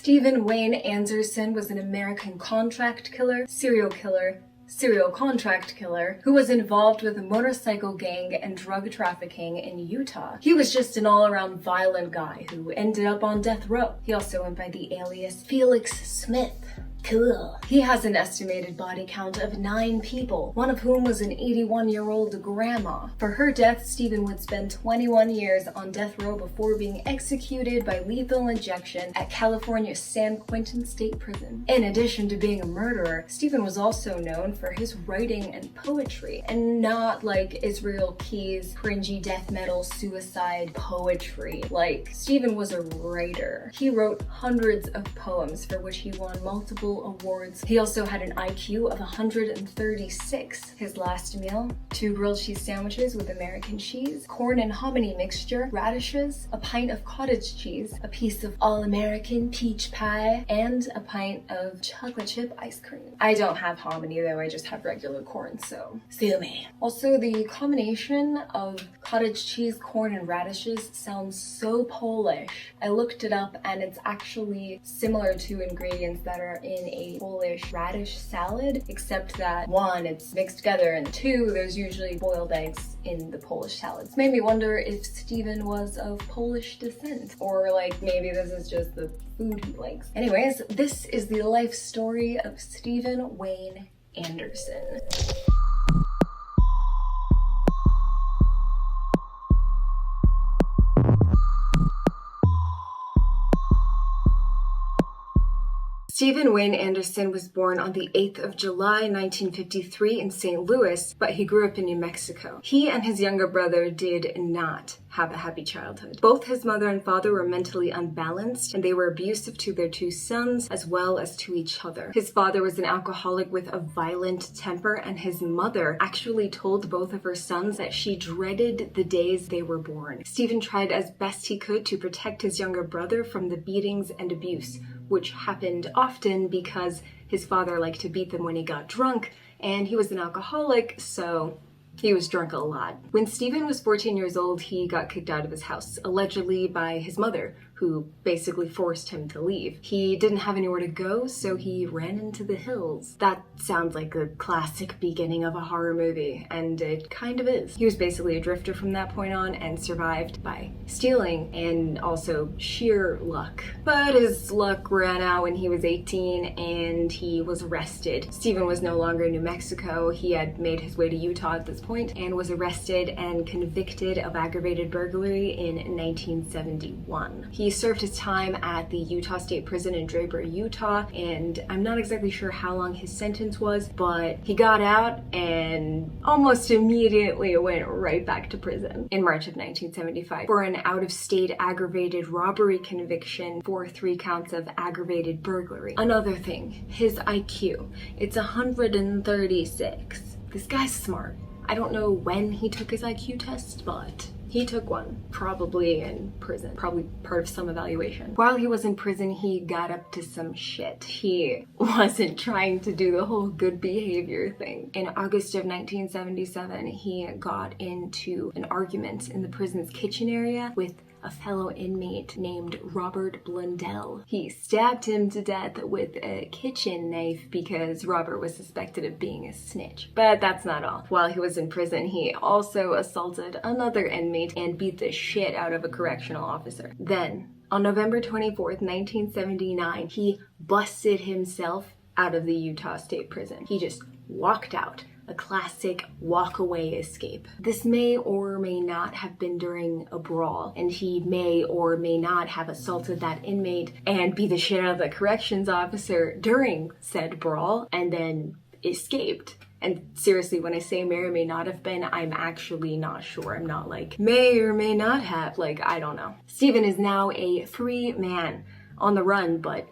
Stephen Wayne Anderson was an American contract killer, serial contract killer who was involved with a motorcycle gang and drug trafficking in Utah. He was just an all-around violent guy who ended up on death row. He also went by the alias Felix Smith. Cool. He has an estimated body count of 9 people, one of whom was an 81-year-old grandma. For her death, Stephen would spend 21 years on death row before being executed by lethal injection at California's San Quentin State Prison. In addition to being a murderer, Stephen was also known for his writing and poetry, and not like Israel Keyes' cringy death metal suicide poetry. Like, Stephen was a writer. He wrote hundreds of poems for which he won multiple awards. He also had an IQ of 136. His last meal, 2 grilled cheese sandwiches with American cheese, corn and hominy mixture, radishes, a pint of cottage cheese, a piece of all-American peach pie, and a pint of chocolate chip ice cream. I don't have hominy though, I just have regular corn, so sue me. Also, the combination of cottage cheese, corn, and radishes sounds so Polish. I looked it up and it's actually similar to ingredients that are in a Polish radish salad, except that 1, it's mixed together, and 2, there's usually boiled eggs in the Polish salads. Made me wonder if Stephen was of Polish descent, or like maybe this is just the food he likes. Anyways, this is the life story of Stephen Wayne Anderson. Stephen Wayne Anderson was born on the 8th of July, 1953 in St. Louis, but he grew up in New Mexico. He and his younger brother did not have a happy childhood. Both his mother and father were mentally unbalanced, and they were abusive to their 2 sons as well as to each other. His father was an alcoholic with a violent temper, and his mother actually told both of her sons that she dreaded the days they were born. Stephen tried as best he could to protect his younger brother from the beatings and abuse, which happened often because his father liked to beat them when he got drunk, and he was an alcoholic, so he was drunk a lot. When Stephen was 14 years old, he got kicked out of his house, allegedly by his mother, who basically forced him to leave. He didn't have anywhere to go, so he ran into the hills. That sounds like a classic beginning of a horror movie, and it kind of is. He was basically a drifter from that point on and survived by stealing and also sheer luck. But his luck ran out when he was 18 and he was arrested. Stephen was no longer in New Mexico. He had made his way to Utah at this point and was arrested and convicted of aggravated burglary in 1971. He served his time at the Utah State Prison in Draper, Utah, and I'm not exactly sure how long his sentence was, but he got out and almost immediately went right back to prison in March of 1975 for an out-of-state aggravated robbery conviction for 3 counts of aggravated burglary. Another thing, his IQ. It's 136. This guy's smart. I don't know when he took his IQ test, but he took one, probably in prison, probably part of some evaluation. While he was in prison, he got up to some shit. He wasn't trying to do the whole good behavior thing. In August of 1977, he got into an argument in the prison's kitchen area with a fellow inmate named Robert Blundell. He stabbed him to death with a kitchen knife because Robert was suspected of being a snitch. But that's not all. While he was in prison, he also assaulted another inmate and beat the shit out of a correctional officer. Then, on November 24th, 1979, he busted himself out of the Utah State Prison. He just walked out. A classic walk-away escape. This may or may not have been during a brawl, and he may or may not have assaulted that inmate and beat the shit out of the corrections officer during said brawl, and then escaped. And seriously, when I say may or may not have been, I'm actually not sure. I'm not like, may or may not have, like, I don't know. Stephen is now a free man on the run, but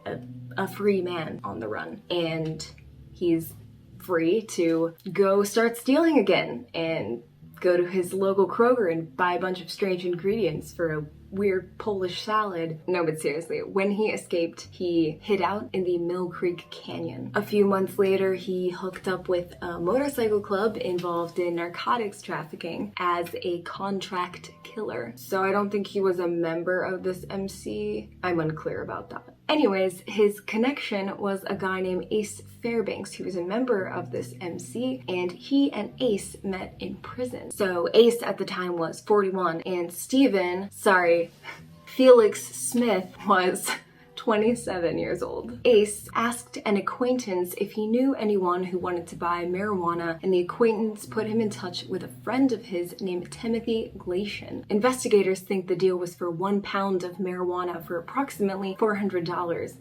a free man on the run. And he's free to go start stealing again and go to his local Kroger and buy a bunch of strange ingredients for a weird Polish salad. No, but seriously, when he escaped, he hid out in the Mill Creek Canyon. A few months later, he hooked up with a motorcycle club involved in narcotics trafficking as a contract killer. So I don't think he was a member of this MC. I'm unclear about that. Anyways, his connection was a guy named Ace Fairbanks, who was a member of this MC, and he and Ace met in prison. So Ace at the time was 41, and Felix Smith was 27 years old. Ace asked an acquaintance if he knew anyone who wanted to buy marijuana, and the acquaintance put him in touch with a friend of his named Timothy Glacian. Investigators think the deal was for 1 pound of marijuana for approximately $400.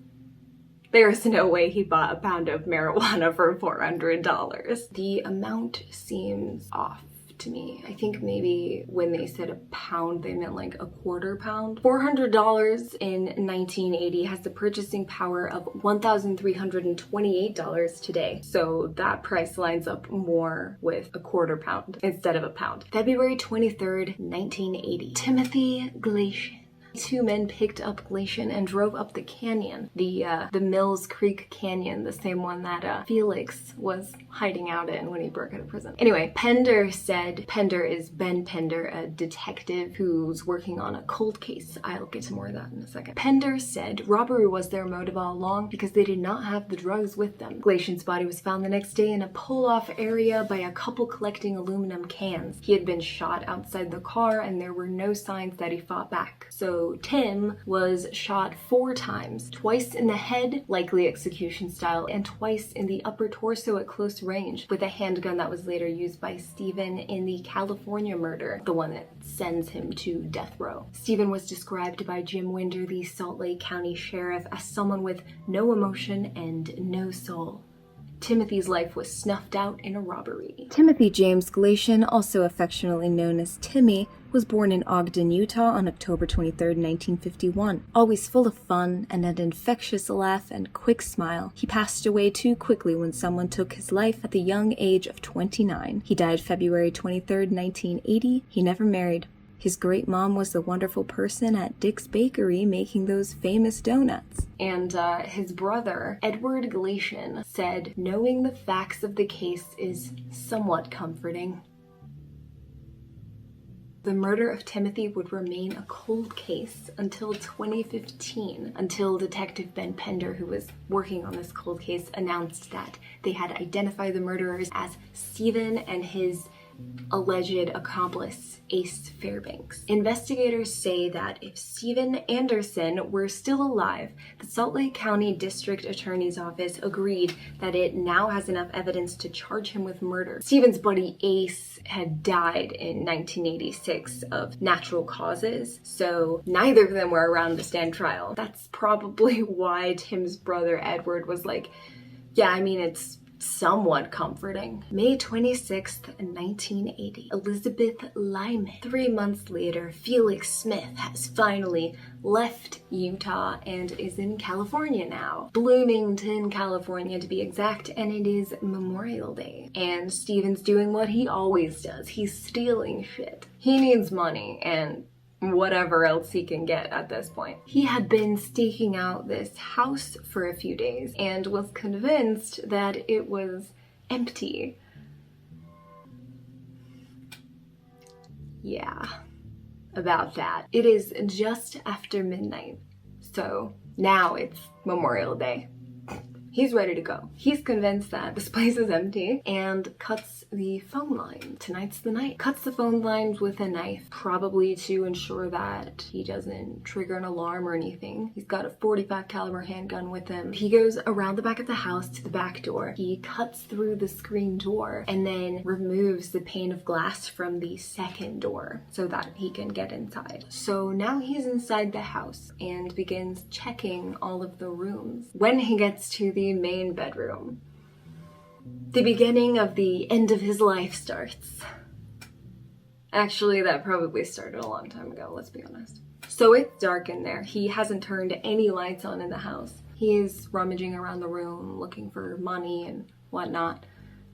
There is no way he bought a pound of marijuana for $400. The amount seems off to me. I think maybe when they said a pound, they meant like a quarter pound. $400 in 1980 has the purchasing power of $1,328 today. So that price lines up more with a quarter pound instead of a pound. February 23rd, 1980. Timothy Glacian. 2 men picked up Glacian and drove up the canyon, the Mills Creek Canyon, the same one that Felix was hiding out in when he broke out of prison. Anyway, Pender is Ben Pender, a detective who's working on a cold case. I'll get to more of that in a second. Pender said robbery was their motive all along because they did not have the drugs with them. Glacian's body was found the next day in a pull-off area by a couple collecting aluminum cans. He had been shot outside the car and there were no signs that he fought back. So Tim was shot 4 times, twice in the head, likely execution style, and twice in the upper torso at close range with a handgun that was later used by Stephen in the California murder, the one that sends him to death row. Stephen was described by Jim Winder, the Salt Lake County Sheriff, as someone with no emotion and no soul. Timothy's life was snuffed out in a robbery. Timothy James Glacian, also affectionately known as Timmy, was born in Ogden, Utah on October 23, 1951. Always full of fun and an infectious laugh and quick smile, he passed away too quickly when someone took his life at the young age of 29. He died February 23, 1980. He never married. His great mom was the wonderful person at Dick's Bakery making those famous donuts. And his brother, Edward Glacian, said, "Knowing the facts of the case is somewhat comforting." The murder of Timothy would remain a cold case until 2015, until Detective Ben Pender, who was working on this cold case, announced that they had identified the murderers as Stephen and his alleged accomplice, Ace Fairbanks. Investigators say that if Stephen Anderson were still alive, the Salt Lake County District Attorney's Office agreed that it now has enough evidence to charge him with murder. Stephen's buddy Ace had died in 1986 of natural causes, so neither of them were around to stand trial. That's probably why Tim's brother Edward was like, yeah, I mean, it's somewhat comforting. May 26th, 1980. Elizabeth Lyman. 3 months later, Felix Smith has finally left Utah and is in California now. Bloomington, California to be exact, and it is Memorial Day. And Stephen's doing what he always does. He's stealing shit. He needs money and whatever else he can get at this point. He had been staking out this house for a few days and was convinced that it was empty. Yeah, about that. It is just after midnight, so now it's Memorial Day. He's ready to go. He's convinced that this place is empty and cuts the phone line. Tonight's the night. Cuts the phone lines with a knife, probably to ensure that he doesn't trigger an alarm or anything. He's got a .45 caliber handgun with him. He goes around the back of the house to the back door. He cuts through the screen door and then removes the pane of glass from the second door so that he can get inside. So now he's inside the house and begins checking all of the rooms. When he gets to the main bedroom, the beginning of the end of his life starts. Actually, that probably started a long time ago, let's be honest. So it's dark in there. He hasn't turned any lights on in the house. He is rummaging around the room looking for money and whatnot.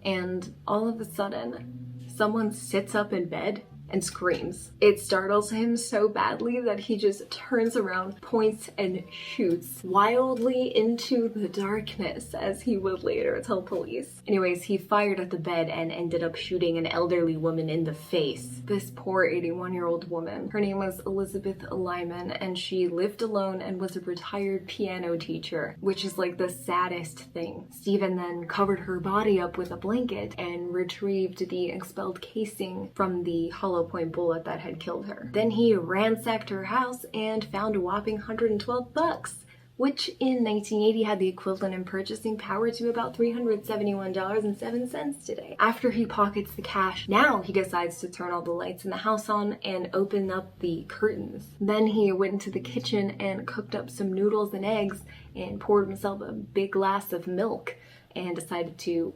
And all of a sudden, someone sits up in bed and screams. It startles him so badly that he just turns around, points, and shoots wildly into the darkness, as he would later tell police. Anyways, he fired at the bed and ended up shooting an elderly woman in the face. This poor 81-year-old woman. Her name was Elizabeth Lyman, and she lived alone and was a retired piano teacher, which is like the saddest thing. Stephen then covered her body up with a blanket and retrieved the expelled casing from the hollow point bullet that had killed her. Then he ransacked her house and found a whopping $112, which in 1980 had the equivalent in purchasing power to about $371.07 today. After he pockets the cash, now he decides to turn all the lights in the house on and open up the curtains. Then he went into the kitchen and cooked up some noodles and eggs and poured himself a big glass of milk and decided to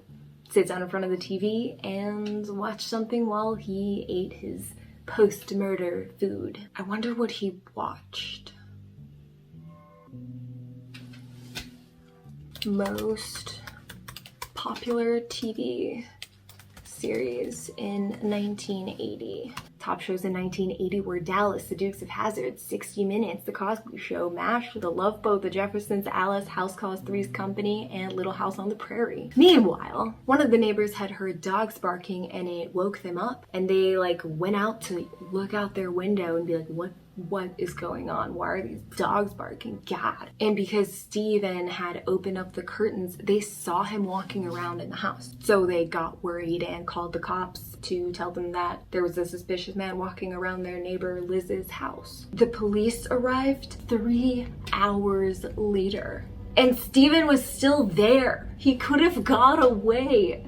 sit down in front of the TV and watch something while he ate his post-murder food. I wonder what he watched. Most popular TV series in 1980. Top shows in 1980 were Dallas, The Dukes of Hazzard, 60 Minutes, The Cosby Show, MASH, The Love Boat, The Jeffersons, Alice, House Calls, Three's Company, and Little House on the Prairie. Meanwhile, one of the neighbors had heard dogs barking and it woke them up, and they went out to look out their window and be like, what is going on? Why are these dogs barking? God. And because Stephen had opened up the curtains, they saw him walking around in the house. So they got worried and called the cops to tell them that there was a suspicious man walking around their neighbor Liz's house. The police arrived 3 hours later, and Stephen was still there. He could have got away.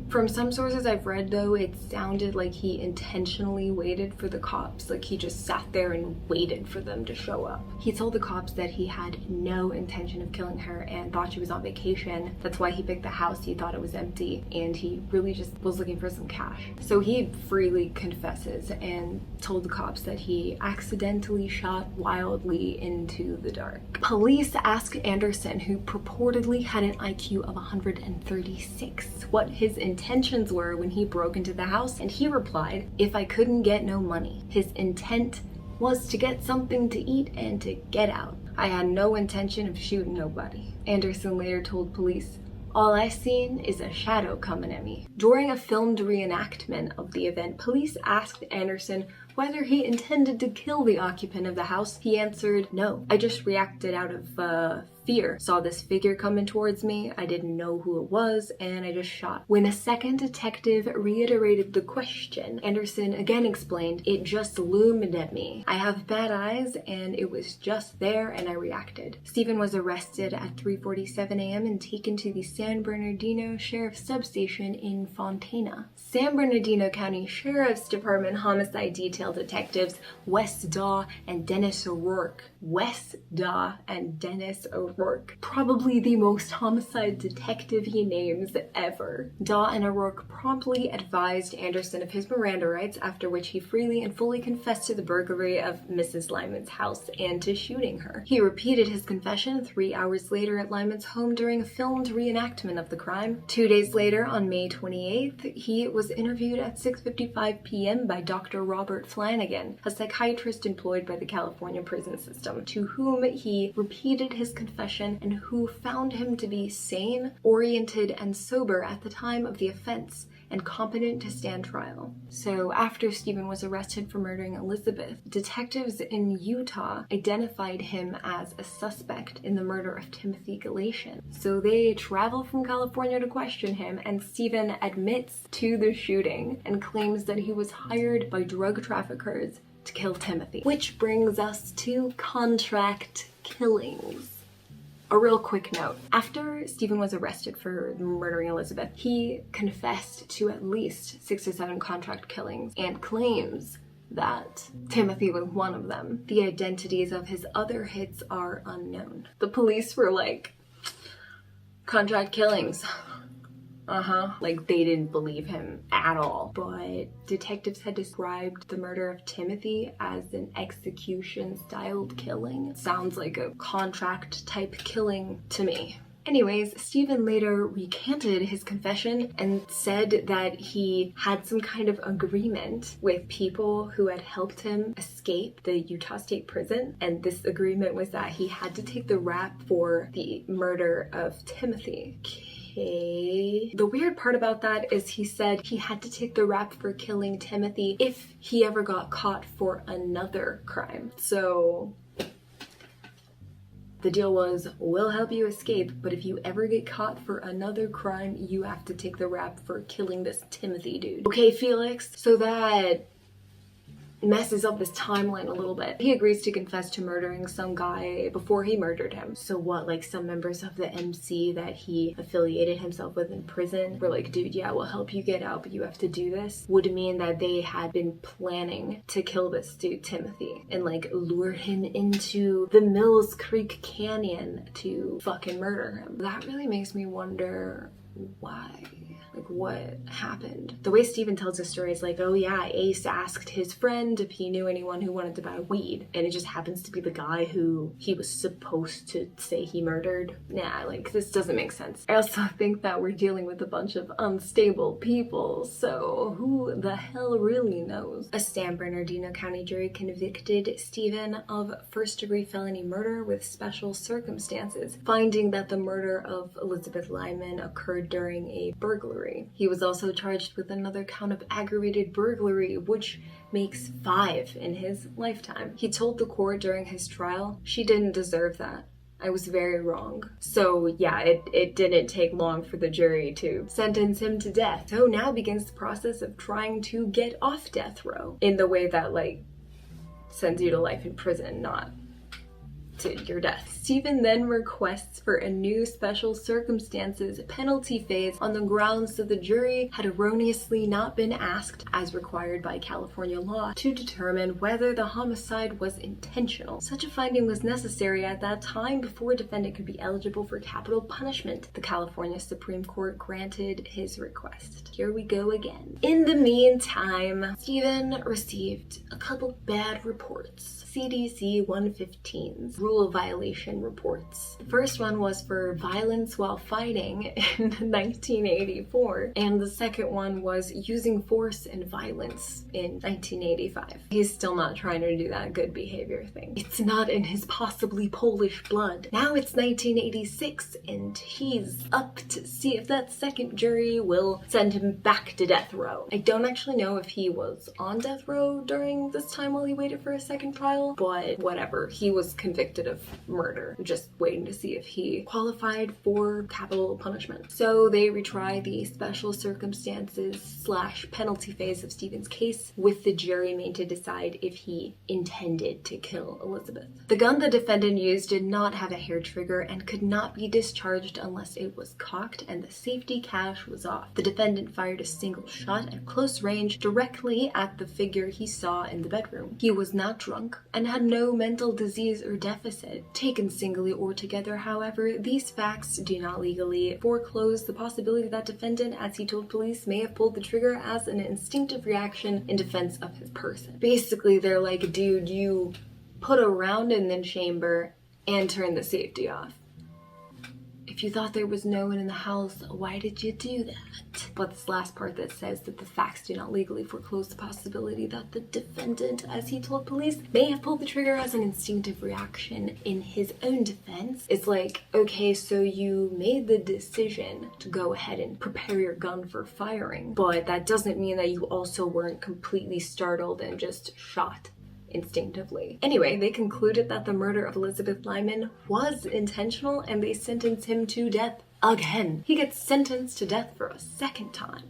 From some sources I've read, though, it sounded like he intentionally waited for the cops. Like he just sat there and waited for them to show up. He told the cops that he had no intention of killing her and thought she was on vacation. That's why he picked the house. He thought it was empty and he really just was looking for some cash. So he freely confesses and told the cops that he accidentally shot wildly into the dark. Police asked Anderson, who purportedly had an IQ of 136, what his intentions were when he broke into the house, and he replied, "If I couldn't get no money." His intent was to get something to eat and to get out. "I had no intention of shooting nobody." Anderson later told police, "All I seen is a shadow coming at me." During a filmed reenactment of the event, police asked Anderson whether he intended to kill the occupant of the house. He answered, "No, I just reacted out of fear. Saw this figure coming towards me, I didn't know who it was, and I just shot." When a second detective reiterated the question, Anderson again explained, "It just loomed at me. I have bad eyes, and it was just there, and I reacted." Stephen was arrested at 3:47 a.m. and taken to the San Bernardino Sheriff's Substation in Fontana. San Bernardino County Sheriff's Department Homicide Detail detectives Wes Daw and Dennis O'Rourke. Wes Daw and Dennis O'Rourke. Probably the most homicide detective-y names ever. Daw and O'Rourke promptly advised Anderson of his Miranda rights, after which he freely and fully confessed to the burglary of Mrs. Lyman's house and to shooting her. He repeated his confession 3 hours later at Lyman's home during a filmed reenactment of the crime. 2 days later, on May 28th, he was interviewed at 6:55 p.m. by Dr. Robert Flanagan, a psychiatrist employed by the California prison system, to whom he repeated his confession and who found him to be sane, oriented, and sober at the time of the offense, and competent to stand trial. So after Stephen was arrested for murdering Elizabeth, detectives in Utah identified him as a suspect in the murder of Timothy Galatian. So they travel from California to question him, and Stephen admits to the shooting and claims that he was hired by drug traffickers to kill Timothy. Which brings us to contract killings. A real quick note. After Stephen was arrested for murdering Elizabeth, he confessed to at least 6 or 7 contract killings and claims that Timothy was one of them. The identities of his other hits are unknown. The police were like, contract killings. Like they didn't believe him at all. But detectives had described the murder of Timothy as an execution-styled killing. Sounds like a contract type killing to me. Anyways, Stephen later recanted his confession and said that he had some kind of agreement with people who had helped him escape the Utah State Prison, and this agreement was that he had to take the rap for the murder of Timothy. Okay. The weird part about that is he said he had to take the rap for killing Timothy if he ever got caught for another crime. So the deal was, we'll help you escape, but if you ever get caught for another crime, you have to take the rap for killing this Timothy dude. Okay, Felix, so that messes up this timeline a little bit. He agrees to confess to murdering some guy before he murdered him. So what, like some members of the MC that he affiliated himself with in prison were like, dude, yeah, we'll help you get out, but you have to do this, would mean that they had been planning to kill this dude Timothy and like lure him into the Mills Creek Canyon to fucking murder him. That really makes me wonder why. Like, what happened? The way Stephen tells his story is like, oh yeah, Ace asked his friend if he knew anyone who wanted to buy weed, and it just happens to be the guy who he was supposed to say he murdered. Nah, like, this doesn't make sense. I also think that we're dealing with a bunch of unstable people, so who the hell really knows? A San Bernardino County jury convicted Stephen of first-degree felony murder with special circumstances, finding that the murder of Elizabeth Lyman occurred during a burglary. He was also charged with another count of aggravated burglary, which makes 5 in his lifetime. He told the court during his trial, she didn't deserve that. I was very wrong. So yeah, it didn't take long for the jury to sentence him to death. So now begins the process of trying to get off death row in the way that like sends you to life in prison, not to your death. Stephen then requests for a new special circumstances penalty phase on the grounds that the jury had erroneously not been asked, as required by California law, to determine whether the homicide was intentional. Such a finding was necessary at that time before a defendant could be eligible for capital punishment. The California Supreme Court granted his request. Here we go again. In the meantime, Stephen received a couple bad reports. CDC 115's rule violation reports. The first one was for violence while fighting in 1984, and the second one was using force and violence in 1985. He's still not trying to do that good behavior thing. It's not in his possibly Polish blood. Now it's 1986, and he's up to see if that second jury will send him back to death row. I don't actually know if he was on death row during this time while he waited for a second trial, but whatever. He was convicted of murder, just waiting to see if he qualified for capital punishment. So they retry the special circumstances / penalty phase of Stephen's case, with the jury made to decide if he intended to kill Elizabeth. The gun the defendant used did not have a hair trigger and could not be discharged unless it was cocked and the safety catch was off. The defendant fired a single shot at close range directly at the figure he saw in the bedroom. He was not drunk and had no mental disease or deficit. Taken singly or together, however, these facts do not legally foreclose the possibility that defendant, as he told police, may have pulled the trigger as an instinctive reaction in defense of his person. Basically, they're like, dude, you put a round in the chamber and turn the safety off. If you thought there was no one in the house, why did you do that? But this last part that says that the facts do not legally foreclose the possibility that the defendant, as he told police, may have pulled the trigger as an instinctive reaction in his own defense. It's like, okay, so you made the decision to go ahead and prepare your gun for firing, but that doesn't mean that you also weren't completely startled and just shot instinctively. Anyway, they concluded that the murder of Elizabeth Lyman was intentional, and they sentenced him to death again. He gets sentenced to death for a second time.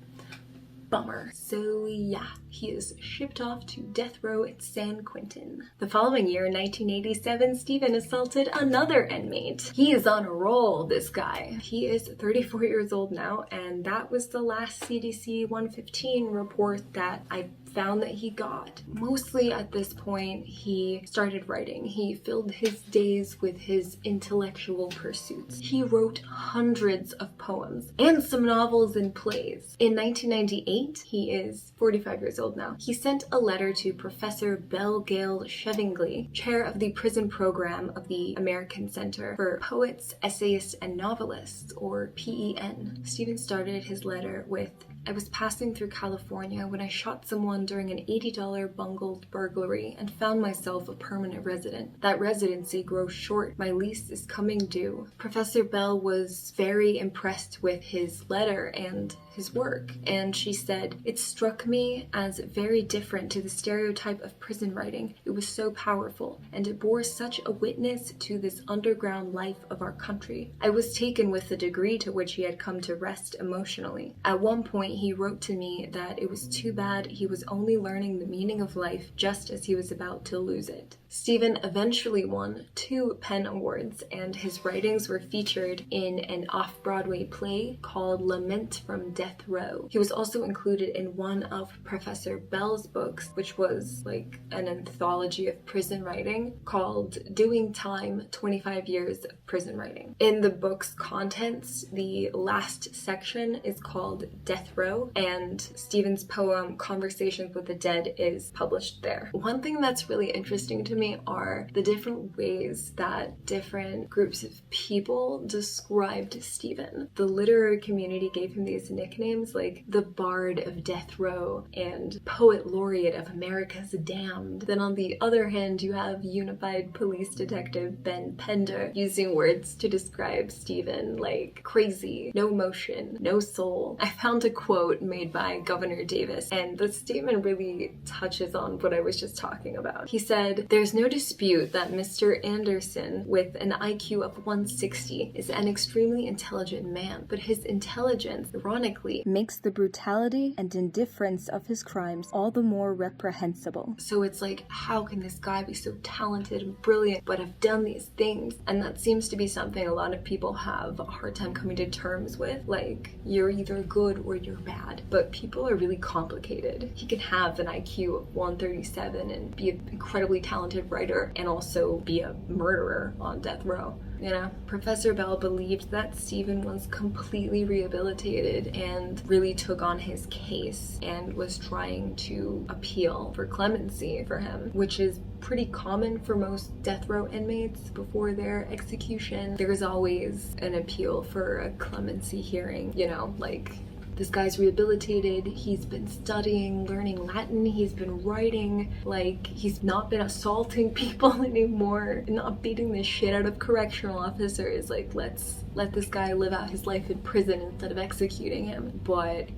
Bummer. So yeah, he is shipped off to death row at San Quentin. The following year, in 1987, Stephen assaulted another inmate. He is on a roll, this guy. He is 34 years old now, and that was the last CDC 115 report that I found that he got. Mostly at this point, he started writing. He filled his days with his intellectual pursuits. He wrote hundreds of poems and some novels and plays. In 1998, he is 45 years old now, he sent a letter to Professor Belgail Chevingly, chair of the prison program of the American Center for Poets, Essayists, and Novelists, or PEN. Stephen started his letter with, "I was passing through California when I shot someone during an $80 bungled burglary and found myself a permanent resident. That residency grows short. My lease is coming due." Professor Bell was very impressed with his letter and his work, and she said, "It struck me as very different to the stereotype of prison writing. It was so powerful, and it bore such a witness to this underground life of our country." I was taken with the degree to which he had come to rest emotionally. At one point, he wrote to me that it was too bad he was only learning the meaning of life just as he was about to lose it. Stephen eventually won 2 PEN Awards, and his writings were featured in an off-Broadway play called Lament from Death Row. He was also included in one of Professor Bell's books, which was like an anthology of prison writing called Doing Time, 25 Years of Prison Writing. In the book's contents, the last section is called Death Row, and Stephen's poem Conversations with the Dead is published there. One thing that's really interesting to me are the different ways that different groups of people described Stephen. The literary community gave him these nicknames like the Bard of Death Row and Poet Laureate of America's Damned. Then on the other hand, you have Unified Police Detective Ben Pender using words to describe Stephen like crazy, no motion, no soul. I found a quote made by Governor Davis, and the statement really touches on what I was just talking about. He said, "There's no dispute that Mr. Anderson, with an IQ of 160, is an extremely intelligent man, but his intelligence, ironically, makes the brutality and indifference of his crimes all the more reprehensible." So it's like, how can this guy be so talented and brilliant, but have done these things? And that seems to be something a lot of people have a hard time coming to terms with. Like, you're either good or you're bad, but people are really complicated. He can have an IQ of 137 and be an incredibly talented writer and also be a murderer on death row. You know, Professor Bell believed that Stephen was completely rehabilitated and really took on his case and was trying to appeal for clemency for him, which is pretty common for most death row inmates before their execution. There's always an appeal for a clemency hearing, you know, like, this guy's rehabilitated, he's been studying, learning Latin, he's been writing, like, he's not been assaulting people anymore, not beating the shit out of correctional officers. Like, let's let this guy live out his life in prison instead of executing him. But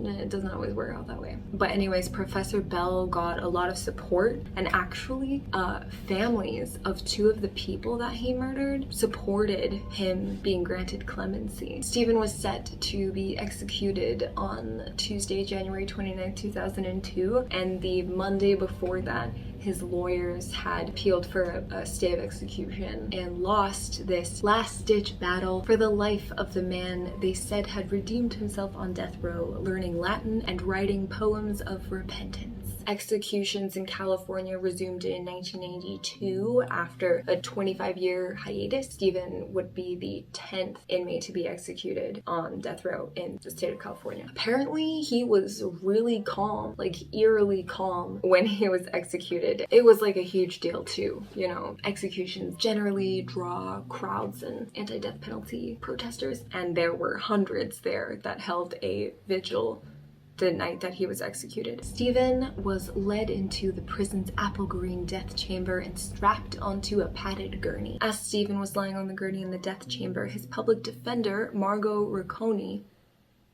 it doesn't always work out that way. But anyways, Professor Bell got a lot of support, and actually families of 2 of the people that he murdered supported him being granted clemency. Stephen was set to be executed on Tuesday, January 29, 2002, and the Monday before that, his lawyers had appealed for a stay of execution and lost this last-ditch battle for the life of the man they said had redeemed himself on death row, learning Latin and writing poems of repentance. Executions in California resumed in 1982 after a 25-year hiatus. Stephen would be the 10th inmate to be executed on death row in the state of California. Apparently, he was really calm, like eerily calm, when he was executed. It was like a huge deal too, you know. Executions generally draw crowds and anti-death penalty protesters, and there were hundreds there that held a vigil the night that he was executed. Stephen was led into the prison's apple green death chamber and strapped onto a padded gurney. As Stephen was lying on the gurney in the death chamber, his public defender, Margot Ricconi,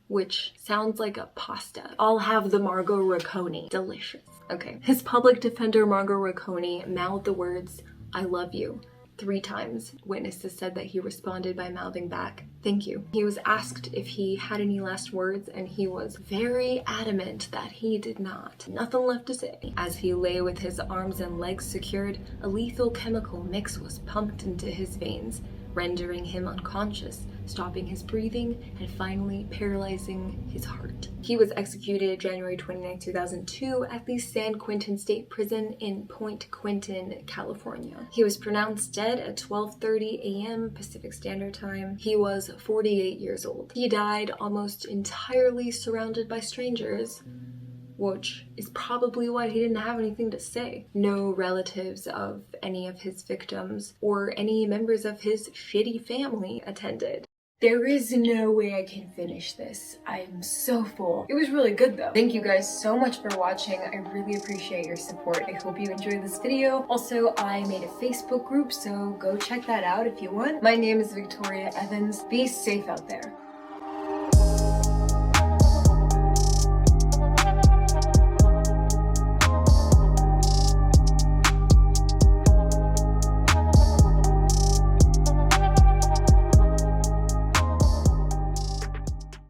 which sounds like a pasta. I'll have the Margot Ricconi. Delicious. Okay. His public defender, Margot Ricconi, mouthed the words, "I love you," 3 times. Witnesses said that he responded by mouthing back, "Thank you." He was asked if he had any last words, and he was very adamant that he did not. Nothing left to say. As he lay with his arms and legs secured, a lethal chemical mix was pumped into his veins. rendering him unconscious, stopping his breathing, and finally paralyzing his heart. He was executed January 29, 2002 at the San Quentin State Prison in Point Quentin, California. He was pronounced dead at 12:30 a.m. Pacific Standard Time. He was 48 years old. He died almost entirely surrounded by strangers, which is probably why he didn't have anything to say. No relatives of any of his victims or any members of his shitty family attended. There is no way I can finish this. I'm so full. It was really good though. Thank you guys so much for watching. I really appreciate your support. I hope you enjoyed this video. Also, I made a Facebook group, so go check that out if you want. My name is Victoria Evans. Be safe out there.